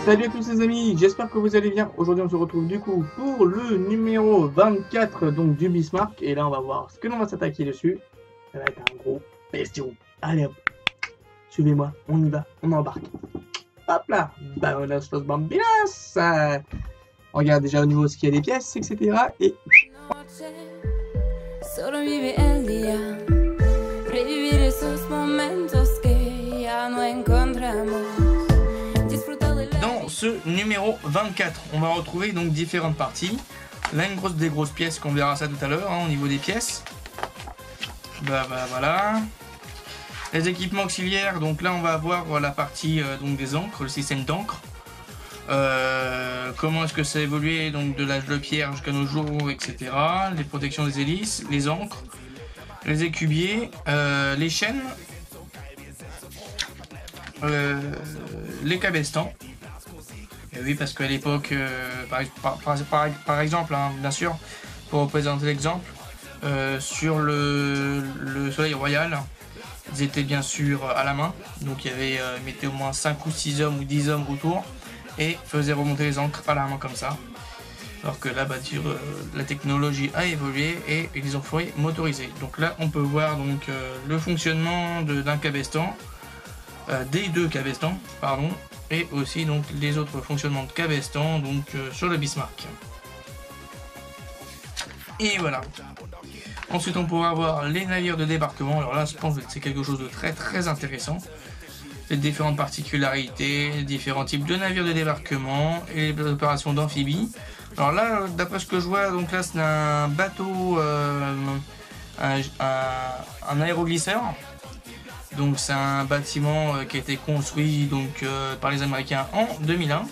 Salut à tous les amis, j'espère que vous allez bien. Aujourd'hui on se retrouve du coup pour le numéro 24 donc du Bismarck. Et là on va voir ce que l'on va s'attaquer dessus. Ça va être un gros bestiau. Allez hop, suivez-moi, on y va, on embarque. Hop là, Baronas Los Bambinas. On regarde déjà au niveau ce qu'il y a des pièces, etc. Et... Sobrevive el día, revivir esos momentos que ya no encontramos. Dans ce numéro 24, on va retrouver donc différentes parties. Là, une des grosses pièces, qu'on verra ça tout à l'heure, au niveau des pièces. Voilà. Les équipements auxiliaires, donc là, on va avoir la partie donc des encres, le système d'encre. Comment est-ce que ça a évolué donc de l'âge de pierre jusqu'à nos jours, etc. Les protections des hélices, les encres, les écubiers, les chaînes, les cabestans. Et oui, parce qu'à l'époque, par exemple, hein, bien sûr, pour représenter l'exemple, sur le soleil royal, ils étaient bien sûr à la main. Donc il y avait, mettez au moins 5 ou 6 hommes ou 10 hommes autour et faisaient remonter les encres à la main comme ça. Alors que là, la technologie a évolué et ils ont fait motoriser. Donc là, on peut voir donc le fonctionnement d'un cabestan, des deux cabestans, pardon, et aussi donc les autres fonctionnements de cabestan donc sur le Bismarck. Et voilà. Ensuite, on pourra voir les navires de débarquement. Alors là, je pense que c'est quelque chose de très intéressant. Les différentes particularités, les différents types de navires de débarquement et les opérations d'amphibies. Alors là, d'après ce que je vois, donc là c'est un bateau, un aéroglisseur. Donc c'est un bâtiment qui a été construit donc par les Américains en 2001.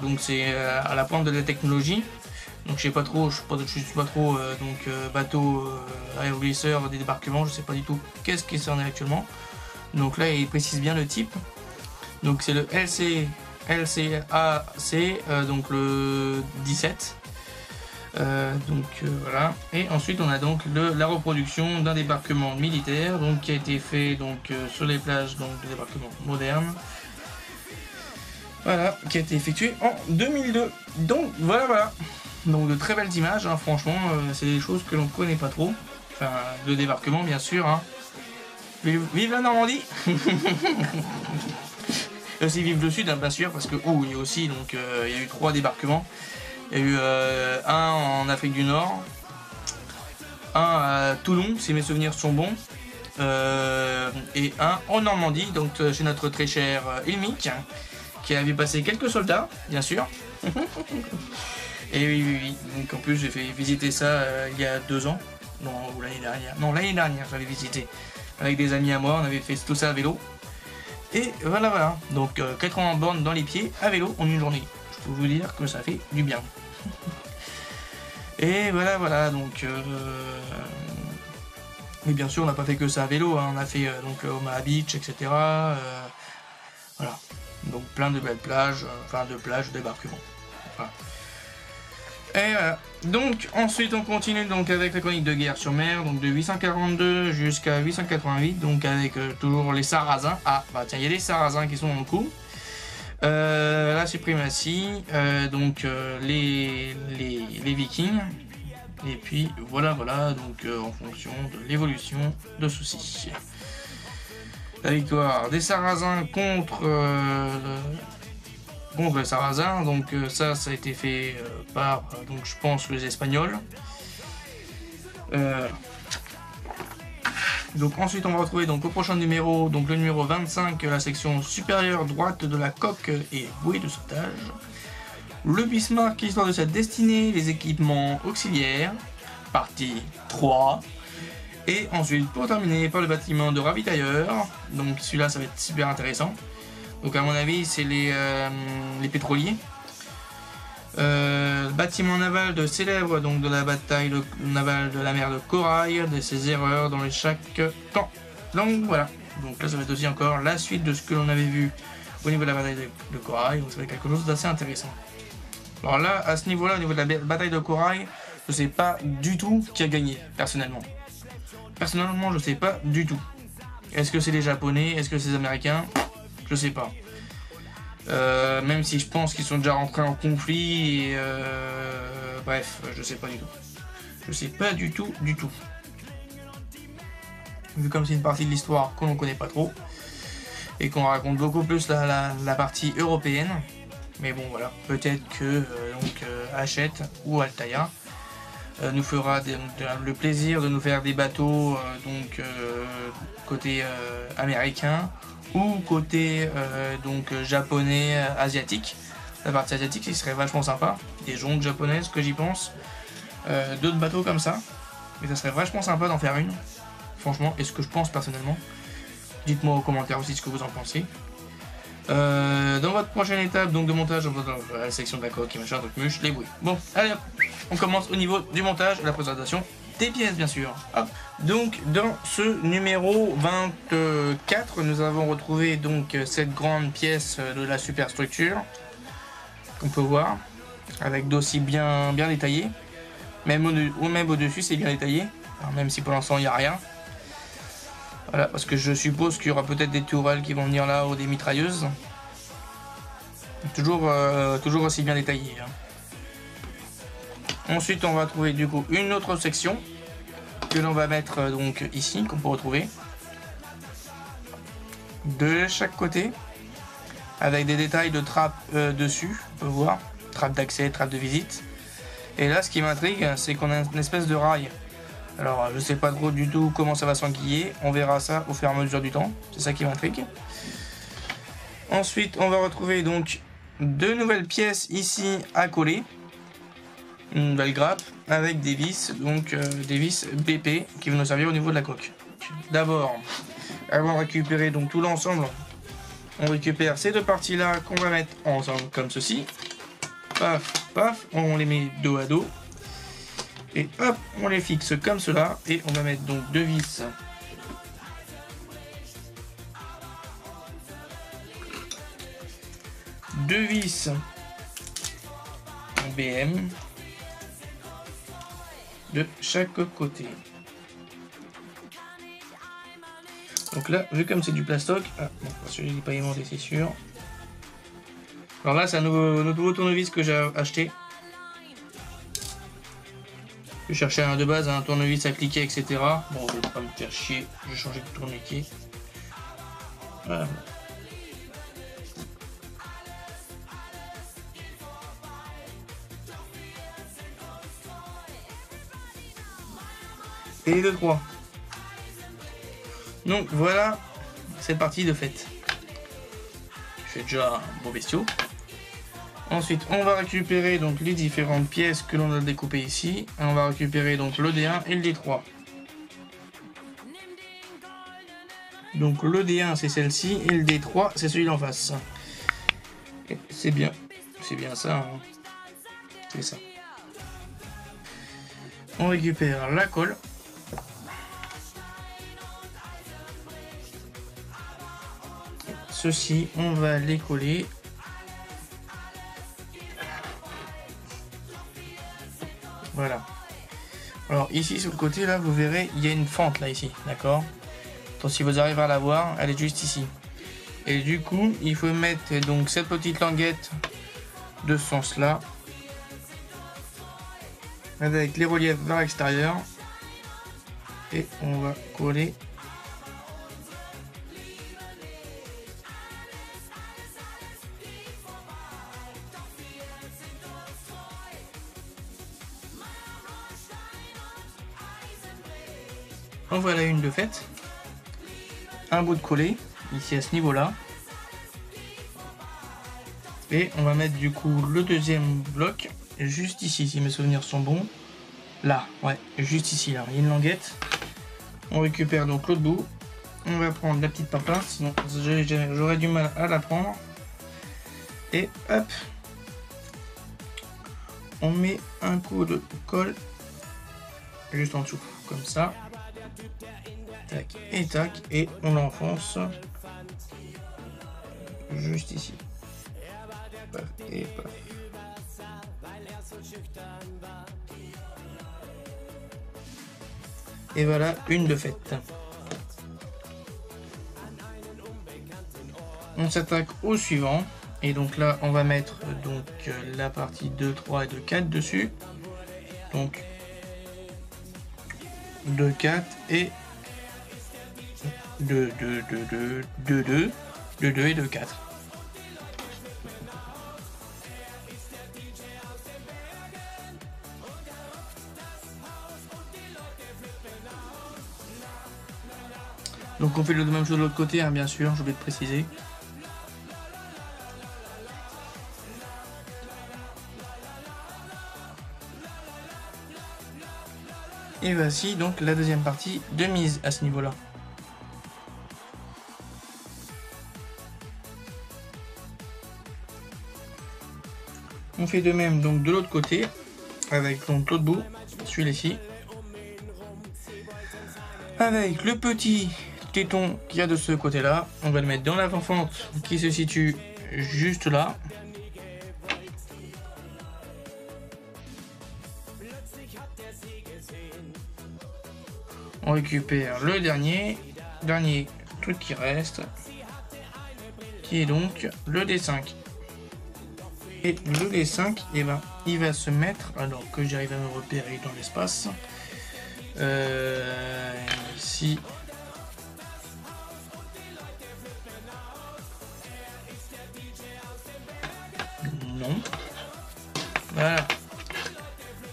Donc c'est à la pointe de la technologie. Donc je sais pas trop, je suis pas trop bateau aéroglisseur des débarquements, je sais pas du tout qu'est-ce qui s'en est actuellement. Donc là il précise bien le type. Donc c'est le LCAC, donc le 17. Voilà. Et ensuite on a donc la reproduction d'un débarquement militaire donc qui a été fait donc sur les plages donc de débarquement moderne. Voilà, qui a été effectué en 2002. Donc voilà. Donc de très belles images, hein, franchement, c'est des choses que l'on connaît pas trop. Enfin, le débarquement bien sûr. Hein. Vive la Normandie. Aussi vive le Sud, hein, bien sûr, parce que il y a aussi donc il y a eu 3 débarquements. Il y a eu un en Afrique du Nord, un à Toulon, si mes souvenirs sont bons, et un en Normandie, donc chez notre très cher Ilmic, qui a vu passer quelques soldats, bien sûr. Et oui. Donc en plus j'ai fait visiter ça il y a 2 ans, non, ou l'année dernière. Non, l'année dernière j'avais visité avec des amis à moi, on avait fait tout ça à vélo. Et voilà. Donc 80 bornes dans les pieds à vélo en une journée. Je peux vous dire que ça fait du bien. Et voilà, donc mais bien sûr on n'a pas fait que ça à vélo, hein. On a fait donc Omaha Beach, etc. Voilà, donc plein de belles plages, de plages de débarquement. Voilà. Et voilà. Donc ensuite on continue donc avec la chronique de guerre sur mer, donc de 842 jusqu'à 888, donc avec toujours les Sarrasins. Ah bah tiens, il y a les Sarrasins qui sont dans le coup. La suprématie, les Vikings, et puis voilà, donc en fonction de l'évolution de ceux-ci. La victoire des Sarrasins contre les Sarrasins, donc ça a été fait par, donc je pense, les Espagnols. Donc ensuite on va retrouver donc au prochain numéro, donc le numéro 25, la section supérieure droite de la coque et bouée de sauvetage. Le Bismarck, histoire de sa destinée, les équipements auxiliaires, partie 3. Et ensuite pour terminer par le bâtiment de ravitailleur, donc celui-là ça va être super intéressant. Donc à mon avis c'est les pétroliers. Bâtiment naval de célèbre donc de la bataille navale de la mer de Corail, de ses erreurs dans chaque camp. Donc voilà, donc là ça va être aussi encore la suite de ce que l'on avait vu au niveau de la bataille de Corail, donc ça va être quelque chose d'assez intéressant. Alors là, à ce niveau-là, au niveau de la bataille de Corail, je sais pas du tout qui a gagné, personnellement. Personnellement, je sais pas du tout. Est-ce que c'est les Japonais? Est-ce que c'est les Américains? Je sais pas. Même si je pense qu'ils sont déjà rentrés en conflit. Et, bref, je sais pas du tout. Je sais pas du tout. Vu comme c'est une partie de l'histoire qu'on ne connaît pas trop. Et qu'on raconte beaucoup plus la partie européenne. Mais bon voilà, peut-être que Hachette ou Altaïa nous fera le plaisir de nous faire des bateaux côté américain ou côté japonais, asiatique. La partie asiatique, ce serait vachement sympa. Des jonques japonaises, que j'y pense. D'autres bateaux comme ça. Mais ça serait vachement sympa d'en faire une. Franchement, et ce que je pense personnellement. Dites-moi aux commentaires aussi ce que vous en pensez. Dans votre prochaine étape donc de montage, dans la section de la coque et machin, truc muche, les bruits. Bon, allez hop, on commence au niveau du montage, la présentation des pièces bien sûr. Hop. Donc dans ce numéro 24, nous avons retrouvé donc cette grande pièce de la superstructure qu'on peut voir, avec dossier bien détaillé. Même au-dessus c'est bien détaillé, alors, même si pour l'instant il n'y a rien. Voilà, parce que je suppose qu'il y aura peut-être des tourelles qui vont venir là ou des mitrailleuses. Toujours aussi bien détaillé. Hein. Ensuite, on va trouver du coup une autre section que l'on va mettre donc ici, qu'on peut retrouver de chaque côté, avec des détails de trappe dessus. On peut voir trappe d'accès, trappe de visite. Et là, ce qui m'intrigue, c'est qu'on a une espèce de rail. Alors, je sais pas trop du tout comment ça va s'enquiller. On verra ça au fur et à mesure du temps. C'est ça qui m'intrigue. Ensuite, on va retrouver donc deux nouvelles pièces ici à coller. Une nouvelle grappe avec des vis, donc des vis BP qui vont nous servir au niveau de la coque. D'abord, avant de récupérer donc tout l'ensemble, on récupère ces deux parties-là qu'on va mettre ensemble comme ceci. Paf, paf, on les met dos à dos. Et hop, on les fixe comme cela. Et on va mettre donc deux vis. Deux vis en BM de chaque côté. Donc là, vu comme c'est du plastoc, celui n'est pas aimanté, c'est sûr. Alors là, c'est un nouveau tournevis que j'ai acheté. Je cherchais de base un tournevis à cliquer, etc. Bon, je vais pas me faire chier, je vais changer de tourniquet. Voilà. Et les deux trois. Donc voilà cette partie de fait. Je fais déjà un beau bestiau. Ensuite, on va récupérer donc les différentes pièces que l'on a découpées ici. Et on va récupérer donc le D1 et le D3. Donc le D1 c'est celle-ci et le D3 c'est celui d'en face. C'est bien ça. Hein. C'est ça. On récupère la colle. Ceci, on va les coller. Voilà. Alors ici sur le côté là, vous verrez, il y a une fente là ici, d'accord? Donc si vous arrivez à la voir, elle est juste ici. Et du coup, il faut mettre donc cette petite languette de ce sens là, avec les reliefs vers l'extérieur, et on va coller. En voilà une de faite. Un bout de collé, ici à ce niveau-là. Et on va mettre du coup le deuxième bloc, juste ici, si mes souvenirs sont bons. Là, ouais, juste ici, là. Il y a une languette. On récupère donc l'autre bout. On va prendre la petite papin, sinon j'aurais du mal à la prendre. Et hop. On met un coup de colle juste en dessous, comme ça. Tac et tac, et on l'enfonce juste ici. Paf et paf. Et voilà une de faite. On s'attaque au suivant. Et donc là, on va mettre donc la partie 2, 3 et 2, 4 dessus. Donc 2, 4 et 2, 2, 2, 2, 2, 2, 2, 2 et 2, 4. Donc on fait la même chose de l'autre côté, hein, bien sûr, je vais te préciser. Et voici donc la deuxième partie de mise à ce niveau-là. On fait de même donc de l'autre côté, avec donc l'autre bout, celui-ci. Avec le petit téton qu'il y a de ce côté-là, on va le mettre dans l'avant-fente qui se situe juste là. On récupère le dernier truc qui reste, qui est donc le D5. Et le D5, eh ben, il va se mettre, alors que j'arrive à me repérer dans l'espace, ici. Non. Voilà.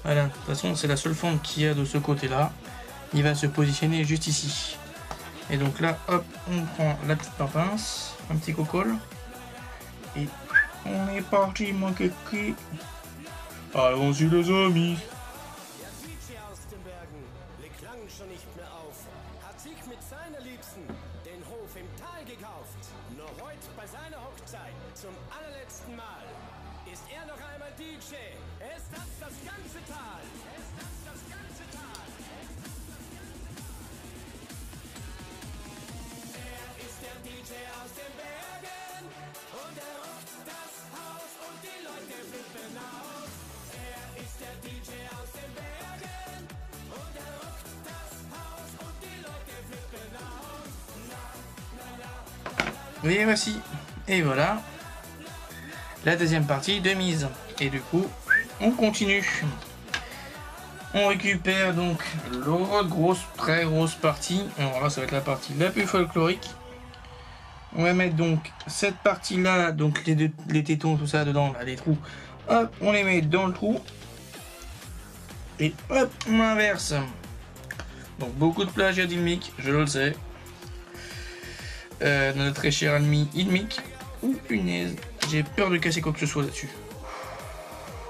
Voilà, de toute façon, c'est la seule fente qu'il y a de ce côté-là. Il va se positionner juste ici. Et donc là, hop, on prend la petite pince, un petit cocole. Et on est parti, mon kiki. Allons-y, les amis. Et voici, et voilà la deuxième partie de mise. Et du coup, on continue. On récupère donc l'autre grosse, très grosse partie. Alors là, ça va être la partie la plus folklorique. On va mettre donc cette partie-là, donc les tétons, tout ça dedans, là, les trous. Hop, on les met dans le trou. Et hop, on inverse. Donc beaucoup de plagiat d'Ilmic, je le sais. Notre très cher ami Ilmic. Ouh, punaise, j'ai peur de casser quoi que ce soit là-dessus.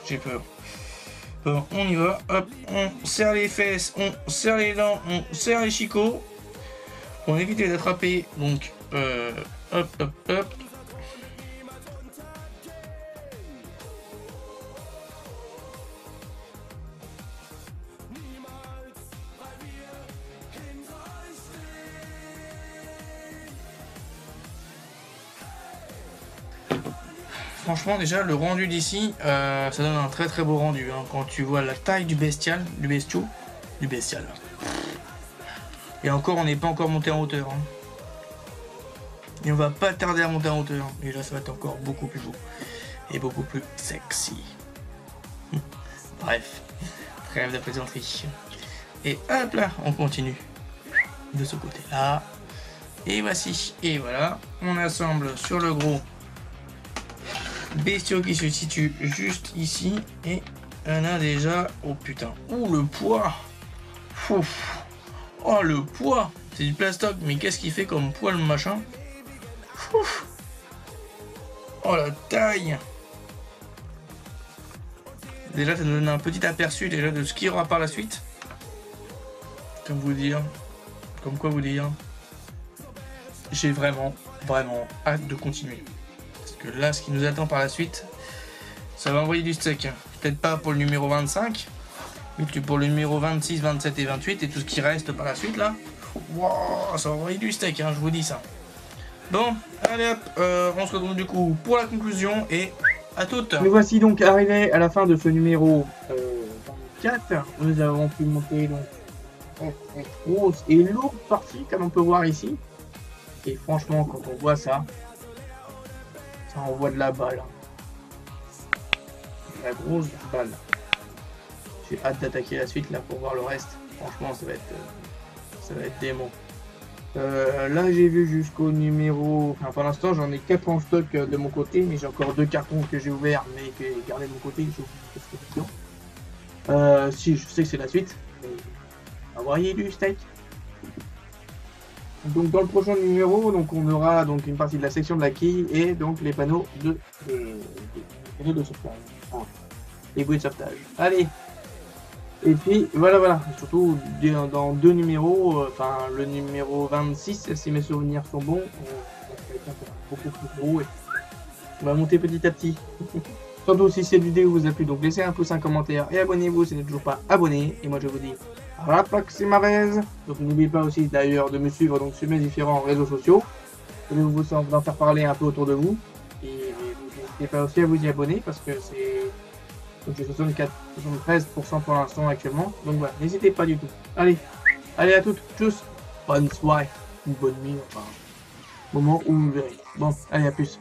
J'ai peur. Bon, on y va. Hop, on serre les fesses, on serre les dents, on serre les chicots. Pour éviter d'attraper. Donc, hop, hop, hop. Franchement, déjà le rendu d'ici, ça donne un très très beau rendu, hein, quand tu vois la taille du bestial, du bestial. Et encore, on n'est pas encore monté en hauteur, hein. Et on va pas tarder à monter en hauteur. Et là, ça va être encore beaucoup plus beau et beaucoup plus sexy. Bref, trêve de plaisanterie. Et hop là, on continue de ce côté-là. Et voici, et voilà, on assemble sur le gros bestiau qui se situe juste ici. Et on a déjà, oh putain, oh le poids, ouf. Oh le poids, c'est du plastoc, mais qu'est-ce qu'il fait comme poids le machin. Ouf. Oh la taille. Déjà ça nous donne un petit aperçu déjà de ce qu'il y aura par la suite. Comme quoi vous dire, j'ai vraiment hâte de continuer. Parce que là, ce qui nous attend par la suite, ça va envoyer du steak. Peut-être pas pour le numéro 25, mais pour le numéro 26, 27 et 28 et tout ce qui reste par la suite là. Wow, ça va envoyer du steak, hein, je vous dis ça. Bon, allez hop, on se retrouve du coup pour la conclusion et à toutes. Nous voici donc arrivés à la fin de ce numéro 24. Nous avons pu monter donc une grosse et lourde partie comme on peut voir ici. Et franchement, quand on voit ça, Ça envoie de la balle. La grosse balle. J'ai hâte d'attaquer la suite là pour voir le reste. Franchement, ça va être démon. Là, j'ai vu jusqu'au numéro... Enfin, pour l'instant, j'en ai 4 en stock de mon côté, mais j'ai encore 2 cartons que j'ai ouverts, mais que j'ai gardé de mon côté. Si, je sais que c'est la suite. Envoyer du steak. Donc, dans le prochain numéro, donc, on aura donc une partie de la section de la quille et donc les panneaux de sauvetage. Ah, les bruits de sauvetage. Allez. Et puis voilà, surtout dans 2 numéros, enfin le numéro 26, si mes souvenirs sont bons, beaucoup plus gros et on va monter petit à petit. Surtout si cette vidéo vous a plu, donc laissez un pouce, un commentaire et abonnez-vous si vous n'êtes toujours pas abonné. Et moi je vous dis à la prochaine vez. Donc n'oubliez pas aussi d'ailleurs de me suivre donc sur mes différents réseaux sociaux. Je vais vous en faire parler un peu autour de vous. Et n'hésitez pas aussi à vous y abonner parce que c'est... Donc j'ai 73% pour l'instant actuellement. Donc voilà, n'hésitez pas du tout. Allez à toutes, tchuss, bonne soirée, ou bonne nuit, enfin, moment où vous verrez. Bon, allez à plus.